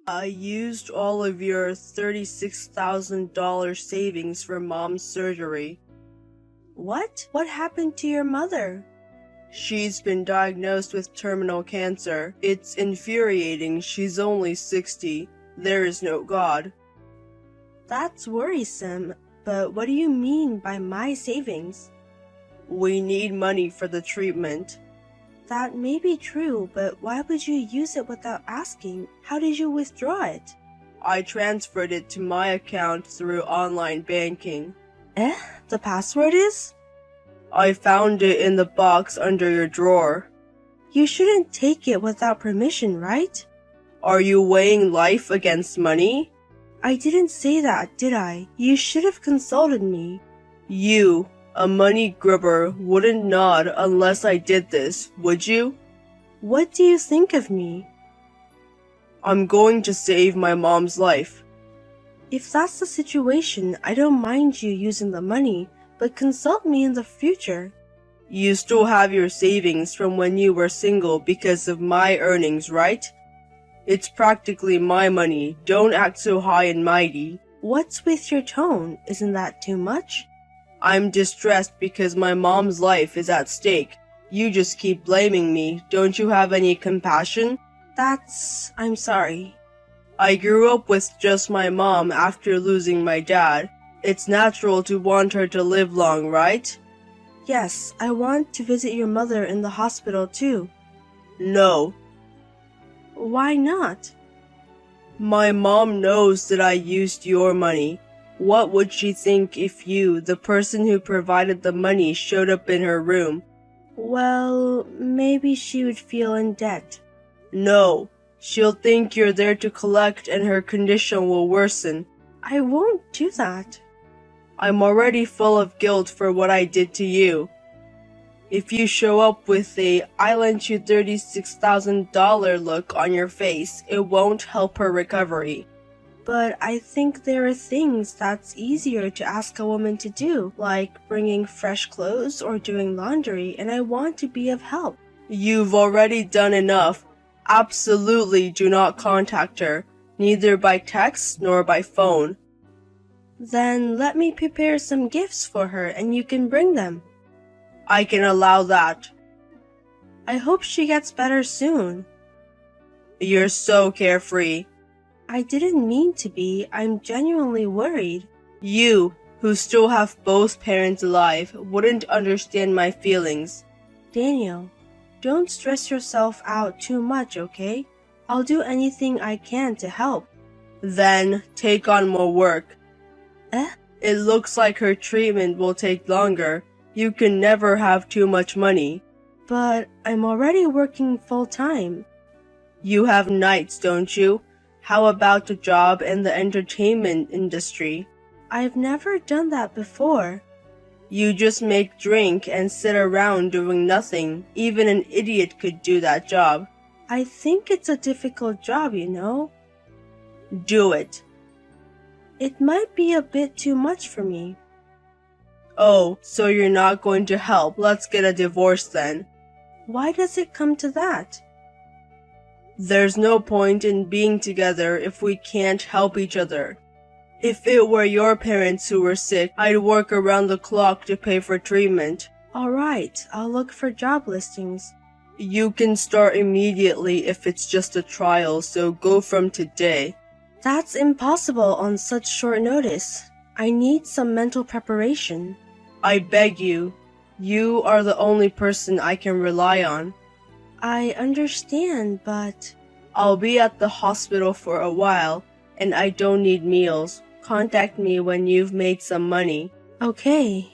I used all of your $36,000 savings for Mom's surgery. What? What happened to your mother? She's been diagnosed with terminal cancer. It's infuriating. She's only 60. There is no God. That's worrisome, but what do you mean by my savings? We need money for the treatment. That may be true, but why would you use it without asking? How did you withdraw it? I transferred it to my account through online banking. The password is? I found it in the box under your drawer. You shouldn't take it without permission, right? Are you weighing life against money? I didn't say that, did I? You should have consulted me. You, a money grubber, wouldn't nod unless I did this, would you? What do you think of me? I'm going to save my mom's life. If that's the situation, I don't mind you using the money, but consult me in the future. You still have your savings from when you were single because of my earnings, right? It's practically my money. Don't act so high and mighty. What's with your tone? Isn't that too much? I'm distressed because my mom's life is at stake. You just keep blaming me. Don't you have any compassion? I'm sorry. I grew up with just my mom after losing my dad. It's natural to want her to live long, right? Yes, I want to visit your mother in the hospital too. No. Why not? My mom knows that I used your money. What would she think if you, the person who provided the money, showed up in her room? Well, maybe she would feel in debt. No. She'll think you're there to collect and her condition will worsen. I won't do that. I'm already full of guilt for what I did to you. If you show up with a "I lent you $36,000 look on your face, it won't help her recovery. But I think there are things that's easier to ask a woman to do, like bringing fresh clothes or doing laundry, and I want to be of help. You've already done enough. Absolutely do not contact her, neither by text nor by phone. Then let me prepare some gifts for her and you can bring them. I can allow that. I hope she gets better soon. You're so carefree. I didn't mean to be. I'm genuinely worried. You, who still have both parents alive, wouldn't understand my feelings. Daniel, don't stress yourself out too much, okay? I'll do anything I can to help. Then take on more work. Eh? It looks like her treatment will take longer. You can never have too much money. But I'm already working full-time. You have nights, don't you? How about a job in the entertainment industry? I've never done that before. You just make drink and sit around doing nothing. Even an idiot could do that job. I think it's a difficult job, you know. Do it. It might be a bit too much for me. Oh, so you're not going to help. Let's get a divorce then. Why does it come to that? There's no point in being together if we can't help each other. If it were your parents who were sick, I'd work around the clock to pay for treatment. Alright, I'll look for job listings. You can start immediately if it's just a trial, so go from today. That's impossible on such short notice. I need some mental preparation. I beg you. You are the only person I can rely on. I understand, but... I'll be at the hospital for a while, and I don't need meals. Contact me when you've made some money. Okay.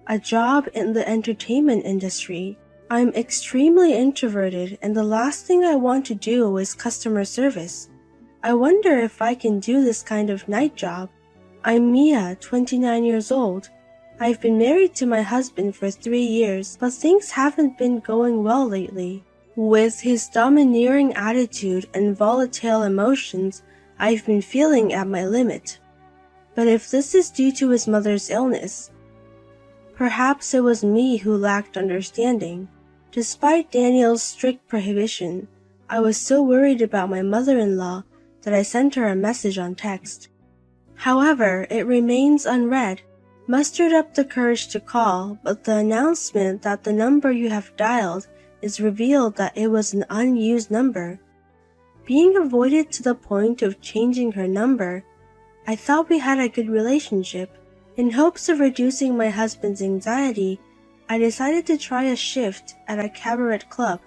A job in the entertainment industry. I'm extremely introverted, and the last thing I want to do is customer service. I wonder if I can do this kind of night job. I'm Mia, 29 years old. I've been married to my husband for 3 years, but things haven't been going well lately. With his domineering attitude and volatile emotions, I've been feeling at my limit. But if this is due to his mother's illness, perhaps it was me who lacked understanding. Despite Daniel's strict prohibition, I was so worried about my mother-in-law that I sent her a message on text. However, it remains unread. Mustered up the courage to call, but the announcement that the number you have dialed is revealed that it was an unused number. Being avoided to the point of changing her number, I thought we had a good relationship. In hopes of reducing my husband's anxiety, I decided to try a shift at a cabaret club.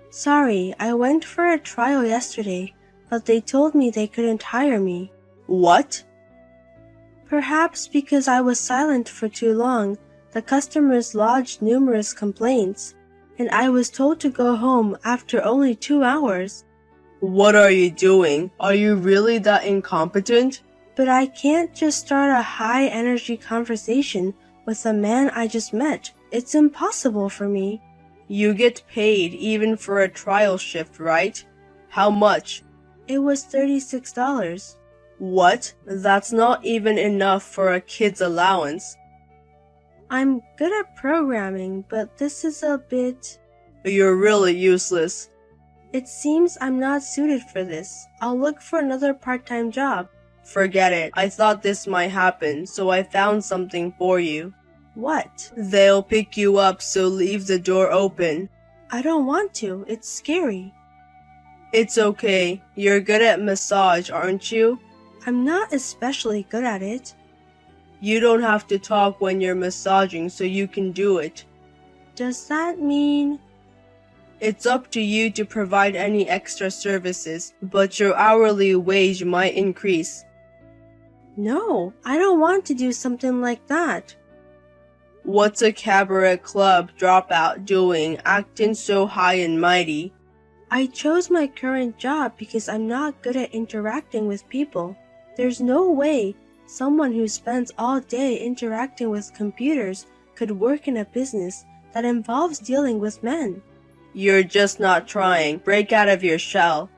Sorry, I went for a trial yesterday, but they told me they couldn't hire me. What? Perhaps because I was silent for too long, the customers lodged numerous complaints, and I was told to go home after only 2 hours. What are you doing? Are you really that incompetent? But I can't just start a high-energy conversation with a man I just met. It's impossible for me. You get paid even for a trial shift, right? How much? It was $36. What? That's not even enough for a kid's allowance. I'm good at programming, but this is a bit... You're really useless. It seems I'm not suited for this. I'll look for another part-time job. Forget it. I thought this might happen, so I found something for you. What? They'll pick you up, so leave the door open. I don't want to. It's scary. It's okay. You're good at massage, aren't you? I'm not especially good at it. You don't have to talk when you're massaging, so you can do it. Does that mean... It's up to you to provide any extra services, but your hourly wage might increase. No, I don't want to do something like that. What's a cabaret club dropout doing, acting so high and mighty? I chose my current job because I'm not good at interacting with people. There's no way someone who spends all day interacting with computers could work in a business that involves dealing with men. You're just not trying. Break out of your shell.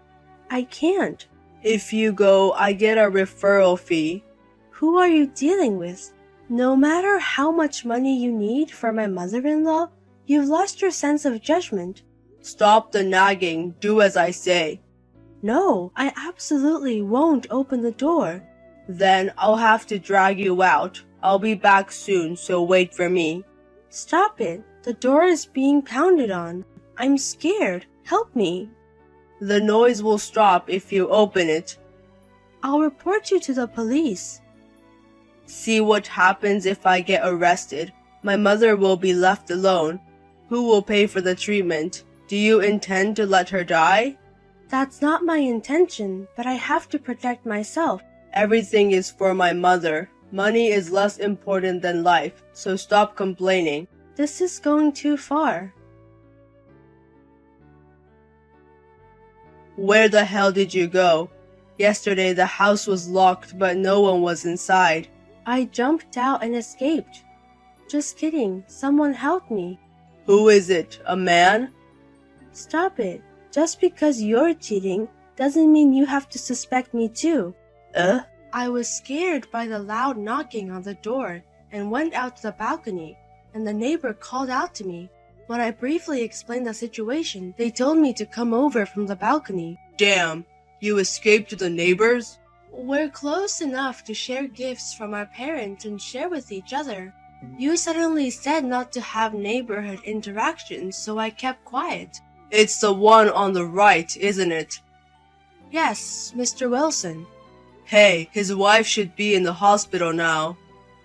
I can't. If you go, I get a referral fee. Who are you dealing with? No matter how much money you need for my mother-in-law, you've lost your sense of judgment. Stop the nagging. Do as I say. No, I absolutely won't open the door. Then I'll have to drag you out. I'll be back soon, so wait for me. Stop it. The door is being pounded on. I'm scared. Help me. The noise will stop if you open it. I'll report you to the police. See what happens if I get arrested. My mother will be left alone. Who will pay for the treatment? Do you intend to let her die? That's not my intention, but I have to protect myself. Everything is for my mother. Money is less important than life, so stop complaining. This is going too far. Where the hell did you go? Yesterday the house was locked, but no one was inside. I jumped out and escaped. Just kidding. Someone helped me. Who is it? A man? Stop it. Just because you're cheating doesn't mean you have to suspect me too. I was scared by the loud knocking on the door and went out to the balcony, and the neighbor called out to me. When I briefly explained the situation, they told me to come over from the balcony. Damn, you escaped to the neighbors? We're close enough to share gifts from our parents and share with each other. You suddenly said not to have neighborhood interactions, so I kept quiet. It's the one on the right, isn't it? Yes, Mr. Wilson. Hey, his wife should be in the hospital now.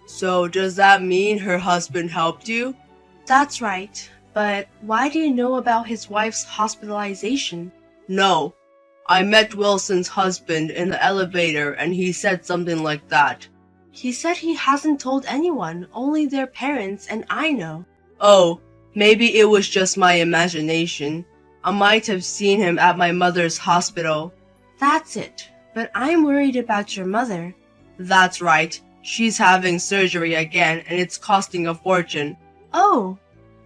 So does that mean her husband helped you? That's right. But why do you know about his wife's hospitalization? No. I met Wilson's husband in the elevator and he said something like that. He said he hasn't told anyone, only their parents and I know. Oh, maybe it was just my imagination. I might have seen him at my mother's hospital. That's it. But I'm worried about your mother. That's right. She's having surgery again and it's costing a fortune. Oh,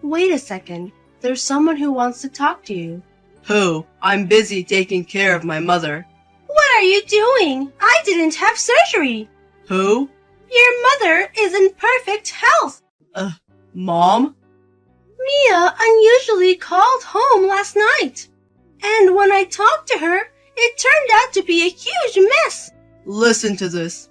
wait a second. There's someone who wants to talk to you. Who? I'm busy taking care of my mother. What are you doing? I didn't have surgery. Who? Your mother is in perfect health. Mom? Mia unusually called home last night, and when I talked to her, it turned out to be a huge mess. Listen to this.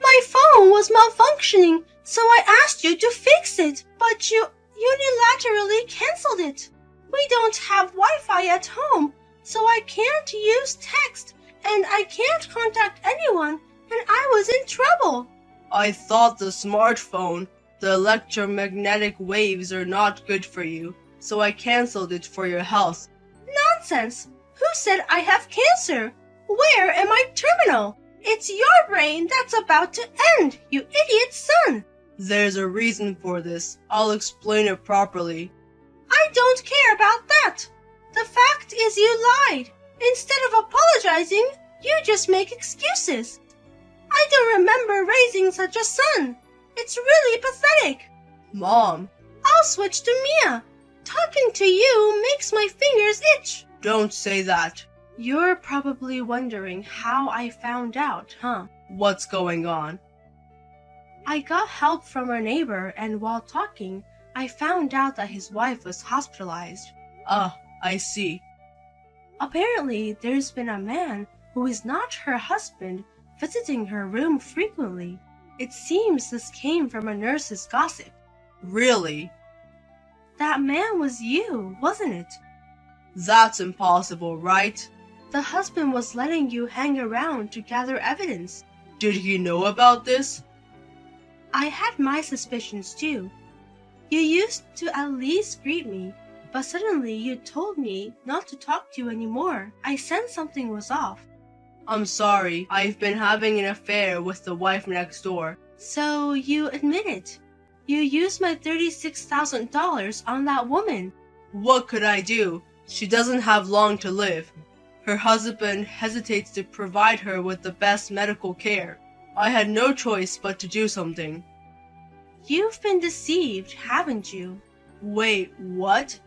My phone was malfunctioning, so I asked you to fix it, but you unilaterally canceled it. We don't have Wi-Fi at home, so I can't use text, and I can't contact anyone, and I was in trouble. I thought the smartphone, the electromagnetic waves are not good for you, so I canceled it for your health. Nonsense! Who said I have cancer? Where am I terminal? It's your brain that's about to end, you idiot son! There's a reason for this. I'll explain it properly. I don't care about that. The fact is you lied. Instead of apologizing, you just make excuses. I don't remember raising such a son. It's really pathetic. Mom. I'll switch to Mia. Talking to you makes my fingers itch. Don't say that. You're probably wondering how I found out, huh? What's going on? I got help from our neighbor, and while talking, I found out that his wife was hospitalized. Ah, I see. Apparently, there's been a man who is not her husband visiting her room frequently. It seems this came from a nurse's gossip. Really? That man was you, wasn't it? That's impossible, right? The husband was letting you hang around to gather evidence. Did he know about this? I had my suspicions too. You used to at least greet me, but suddenly you told me not to talk to you anymore. I sensed something was off. I'm sorry, I've been having an affair with the wife next door. So you admit it. You used my $36,000 on that woman. What could I do? She doesn't have long to live. Her husband hesitates to provide her with the best medical care. I had no choice but to do something. You've been deceived, haven't you? Wait, what?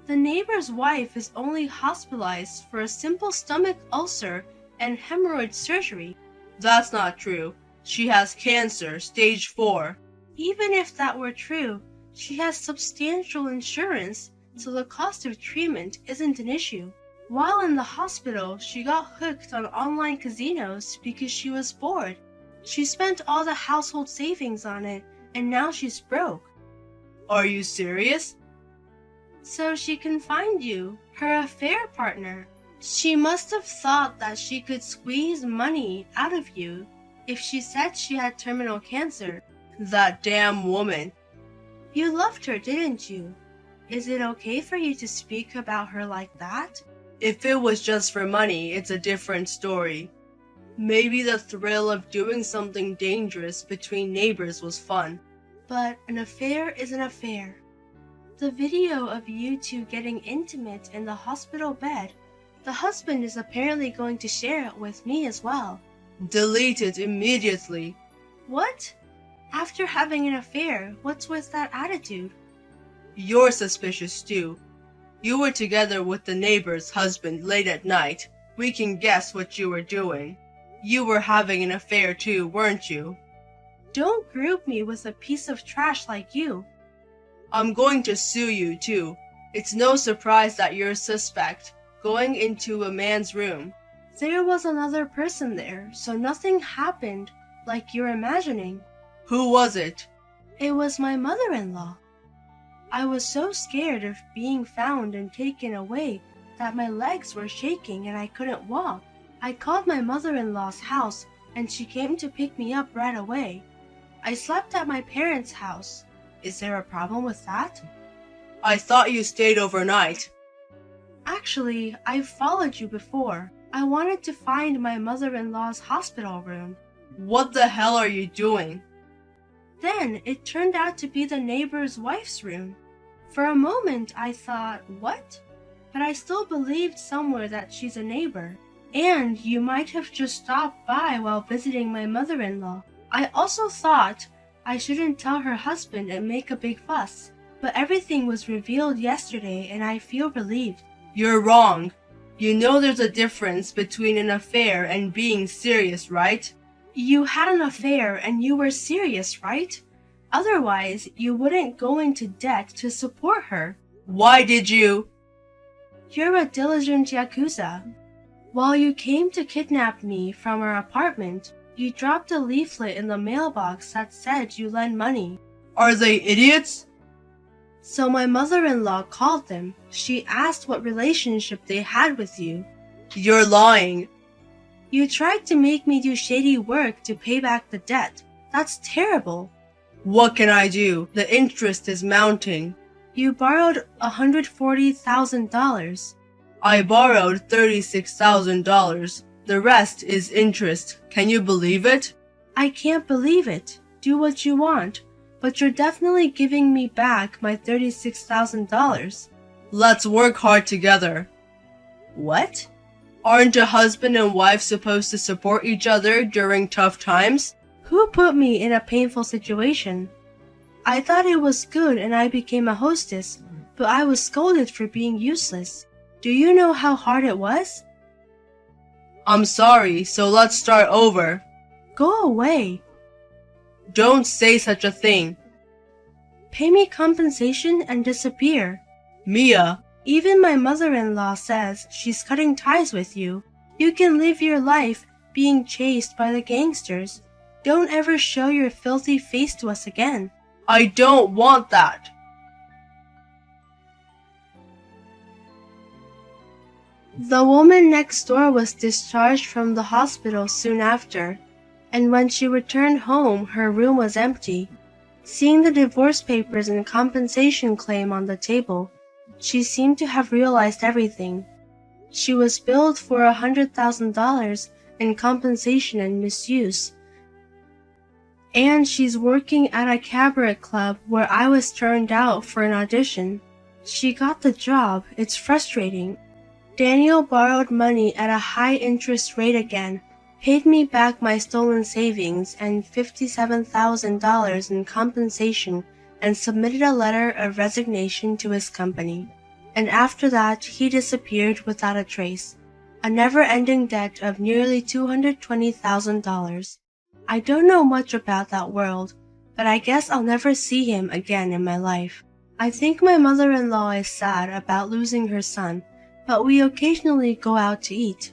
The neighbor's wife is only hospitalized for a simple stomach ulcer and hemorrhoid surgery. That's not true. She has cancer, stage 4. Even if that were true, she has substantial insurance, so the cost of treatment isn't an issue. While in the hospital, she got hooked on online casinos because she was bored. She spent all the household savings on it, and now she's broke. Are you serious? So she can find you, her affair partner. She must have thought that she could squeeze money out of you if she said she had terminal cancer. That damn woman. You loved her, didn't you? Is it okay for you to speak about her like that? If it was just for money, it's a different story. Maybe the thrill of doing something dangerous between neighbors was fun. But an affair is an affair. The video of you two getting intimate in the hospital bed, the husband is apparently going to share it with me as well. Delete it immediately. What? After having an affair, what's with that attitude? You're suspicious too. You were together with the neighbor's husband late at night. We can guess what you were doing. You were having an affair too, weren't you? Don't group me with a piece of trash like you. I'm going to sue you too. It's no surprise that you're a suspect, going into a man's room. There was another person there, so nothing happened like you're imagining. Who was it? It was my mother-in-law. I was so scared of being found and taken away that my legs were shaking and I couldn't walk. I called my mother-in-law's house and she came to pick me up right away. I slept at my parents' house. Is there a problem with that? I thought you stayed overnight. Actually, I've followed you before. I wanted to find my mother-in-law's hospital room. What the hell are you doing? Then it turned out to be the neighbor's wife's room. For a moment I thought, what? But I still believed somewhere that she's a neighbor. And you might have just stopped by while visiting my mother-in-law. I also thought I shouldn't tell her husband and make a big fuss. But everything was revealed yesterday and I feel relieved. You're wrong. You know there's a difference between an affair and being serious, right? You had an affair and you were serious, right? Otherwise, you wouldn't go into debt to support her. Why did you? You're a diligent Yakuza. While you came to kidnap me from our apartment, you dropped a leaflet in the mailbox that said you lend money. Are they idiots? So my mother-in-law called them. She asked what relationship they had with you. You're lying. You tried to make me do shady work to pay back the debt. That's terrible. What can I do? The interest is mounting. You borrowed $140,000. I borrowed $36,000. The rest is interest. Can you believe it? I can't believe it. Do what you want, but you're definitely giving me back my $36,000. Let's work hard together. What? Aren't a husband and wife supposed to support each other during tough times? Who put me in a painful situation? I thought it was good and I became a hostess, but I was scolded for being useless. Do you know how hard it was? I'm sorry, so let's start over. Go away. Don't say such a thing. Pay me compensation and disappear. Mia, Even my mother-in-law says she's cutting ties with you. You can live your life being chased by the gangsters. Don't ever show your filthy face to us again. I don't want that. The woman next door was discharged from the hospital soon after, and when she returned home, her room was empty. Seeing the divorce papers and compensation claim on the table, she seemed to have realized everything. She was billed for $100,000 in compensation and misuse. And she's working at a cabaret club where I was turned out for an audition. She got the job. It's frustrating. Daniel borrowed money at a high interest rate again, paid me back my stolen savings and $57,000 in compensation, and submitted a letter of resignation to his company. And after that, he disappeared without a trace. A never-ending debt of nearly $220,000. I don't know much about that world, but I guess I'll never see him again in my life. I think my mother-in-law is sad about losing her son, but we occasionally go out to eat.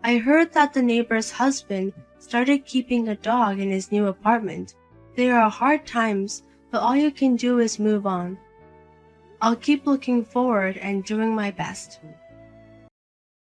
I heard that the neighbor's husband started keeping a dog in his new apartment. There are hard times, but all you can do is move on. I'll keep looking forward and doing my best.